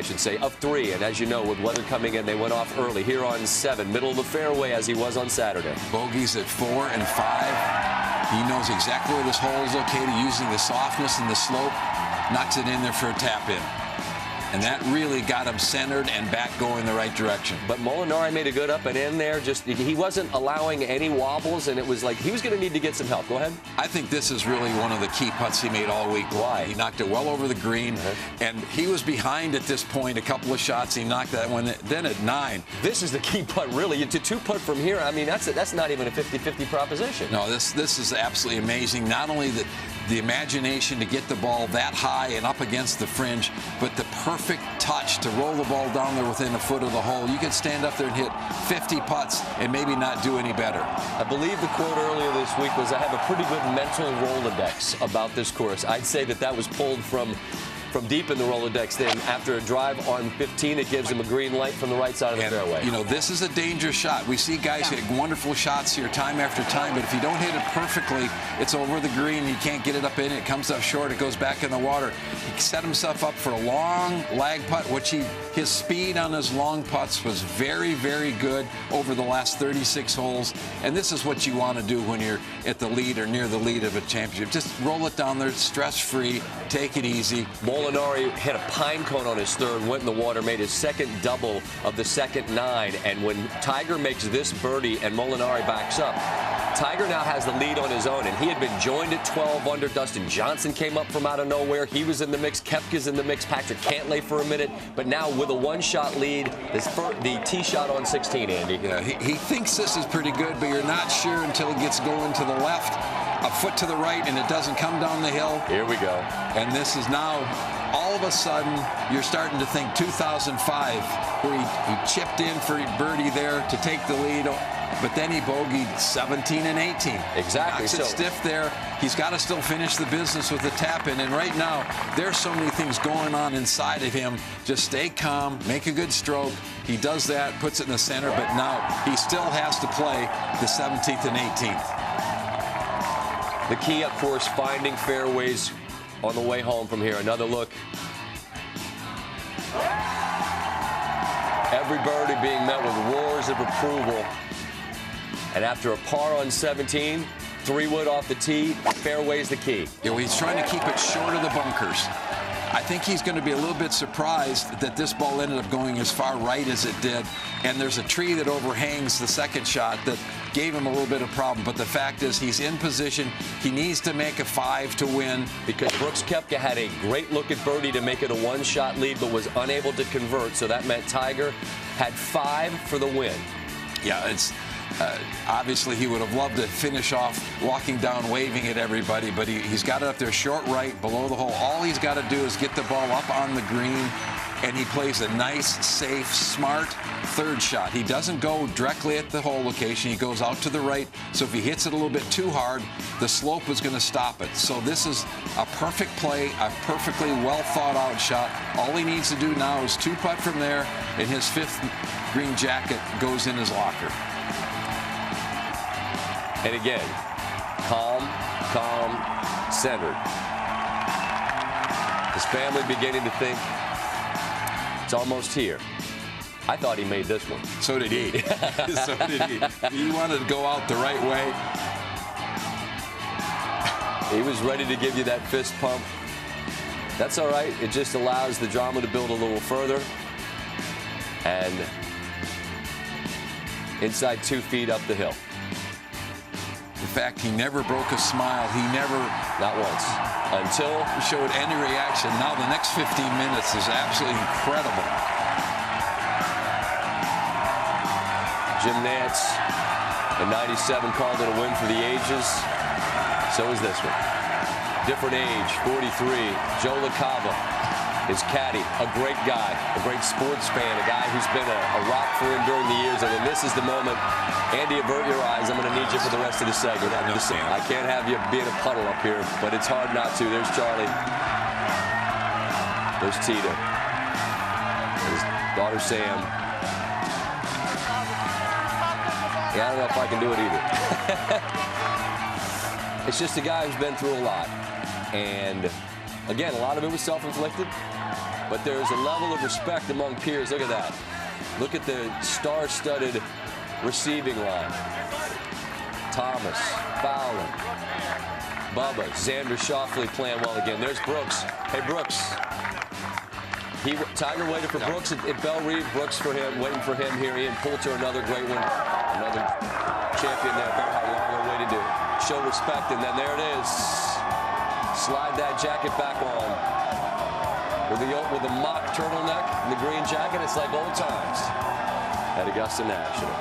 I should say, of 3. And as you know, with weather coming in, they went off early here on 7, middle of the fairway as he was on Saturday. Bogeys at 4 and 5. He knows exactly where this hole is located, using the softness and the slope, knocks it in there for a tap in. And that really got him centered and back going the right direction. But Molinari made a good up and in there. Just he wasn't allowing any wobbles, and it was like he was going to need to get some help. Go ahead. I think this is really one of the key putts he made all week. Why? He knocked it well over the green, and he was behind at this point a couple of shots. He knocked that one. Then at 9. This is the key putt, really. To 2-putt from here, I mean, that's not even a 50-50 proposition. No, this is absolutely amazing. Not only the imagination to get the ball that high and up against the fringe, but the perfect touch to roll the ball down there within a foot of the hole. You can stand up there and hit 50 putts and maybe not do any better. I believe the quote earlier this week was, I have a pretty good mental Rolodex about this course. I'd say that was pulled from deep in the Rolodex thing. After a drive on 15, it gives him a green light from the right side of the fairway. You know, this is a dangerous shot. We see guys hit wonderful shots here time after time, but if you don't hit it perfectly, it's over the green. You can't get it up in it. It comes up short. It goes back in the water. He set himself up for a long lag putt, which his speed on his long putts was very, very good over the last 36 holes. And this is what you want to do when you're at the lead or near the lead of a championship. Just roll it down there, stress-free, take it easy. Molinari hit a pine cone on his third, went in the water, made his second double of the second 9. And when Tiger makes this birdie and Molinari backs up, Tiger now has the lead on his own, and he had been joined at 12 under. Dustin Johnson came up from out of nowhere. He was in the mix. Koepka's in the mix. Patrick Cantlay for a minute. But now with a one-shot lead, the tee shot on 16, Andy. Yeah, he thinks this is pretty good, but you're not sure until it gets going to the left, a foot to the right, and it doesn't come down the hill. Here we go. And this is now, all of a sudden, you're starting to think 2005, where he chipped in for birdie there to take the lead. But then he bogeyed 17 and 18. Exactly. Knocks it stiff there. He's got to still finish the business with the tap-in. And right now, there's so many things going on inside of him. Just stay calm, make a good stroke. He does that, puts it in the center. But now he still has to play the 17th and 18th. The key, of course, finding fairways on the way home from here. Another look. Every birdie being met with roars of approval. And after a par on 17, 3-wood off the tee, fairway's the key. Yeah, well, he's trying to keep it short of the bunkers. I think he's going to be a little bit surprised that this ball ended up going as far right as it did. And there's a tree that overhangs the second shot that gave him a little bit of problem. But the fact is, he's in position. He needs to make a 5 to win. Because Brooks Koepka had a great look at birdie to make it a one-shot lead, but was unable to convert. So that meant Tiger had 5 for the win. Yeah, it's... obviously, he would have loved to finish off walking down, waving at everybody, but he's got it up there short right, below the hole. All he's got to do is get the ball up on the green, and he plays a nice, safe, smart third shot. He doesn't go directly at the hole location. He goes out to the right, so if he hits it a little bit too hard, the slope is going to stop it. So this is a perfect play, a perfectly well-thought-out shot. All he needs to do now is 2-putt from there, and his 5th green jacket goes in his locker. And again, calm, centered. His family beginning to think it's almost here. I thought he made this one. So did he. So did he. He wanted to go out the right way. He was ready to give you that fist pump. That's all right. It just allows the drama to build a little further. And inside 2 feet up the hill. In fact, he never broke a smile. He never... Not once. Until... showed any reaction. Now the next 15 minutes is absolutely incredible. Jim Nantz in 97 called it a win for the ages. So is this one. Different age, 43. Joe LaCava, his caddy, a great guy, a great sports fan, a guy who's been a rock for him during the years. And when this is the moment, Andy, avert your eyes. I'm going to need you for the rest of the segment. I can't have you be in a puddle up here, but it's hard not to. There's Charlie. There's Tita. His daughter, Sam. Yeah, I don't know if I can do it either. It's just a guy who's been through a lot. And, again, a lot of it was self-inflicted. but there's a level of respect among peers. Look at that. Look at the star-studded receiving line. Thomas, Fowler, Bubba, Xander Schauffele playing well again. There's Brooks. Hey, Brooks. Tiger waited for Brooks at Bell Reeve. Brooks for him, waiting for him here. Ian Poulter, another great one. Another champion there. Bear had a long way to do. Show respect, and then there it is. Slide that jacket back on. With the mock turtleneck and the green jacket, it's like old times at Augusta National.